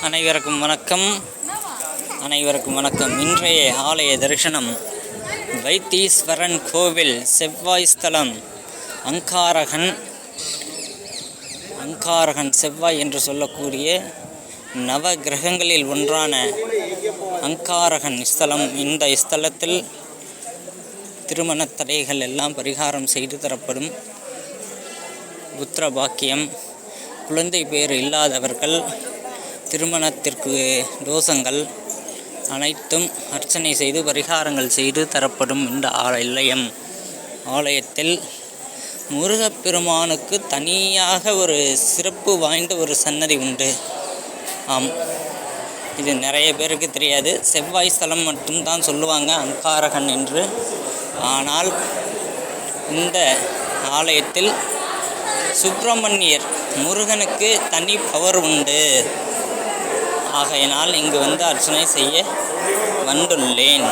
அனைவருக்கும் வணக்கம். இன்றைய ஆலய தரிசனம் வைத்தீஸ்வரன் கோவில், செவ்வாய் ஸ்தலம், அங்காரகன் செவ்வாய் என்று சொல்லக்கூடிய நவ கிரகங்களில் ஒன்றான அங்காரகன் ஸ்தலம். இந்த ஸ்தலத்தில் திருமண தடைகள் எல்லாம் பரிகாரம் செய்து தரப்படும். புத்திர பாக்கியம், குழந்தை பேர் இல்லாதவர்கள், திருமணத்திற்கு தோஷங்கள் அனைத்தும் அர்ச்சனை செய்து பரிகாரங்கள் செய்து தரப்படும். இந்த ஆலயத்தில் முருகப்பெருமானுக்கு தனியாக ஒரு சிறப்பு வாய்ந்த ஒரு சன்னதி உண்டு. இது நிறைய பேருக்கு தெரியாது. செவ்வாய் ஸ்தலம் மட்டும்தான் சொல்லுவாங்க அங்காரகன் என்று. ஆனால் இந்த ஆலயத்தில் சுப்பிரமணியர் முருகனுக்கு தனி பவர் உண்டு. ஆகையினால் இங்கு வந்து அர்ச்சனை செய்ய வந்துள்ளேன்.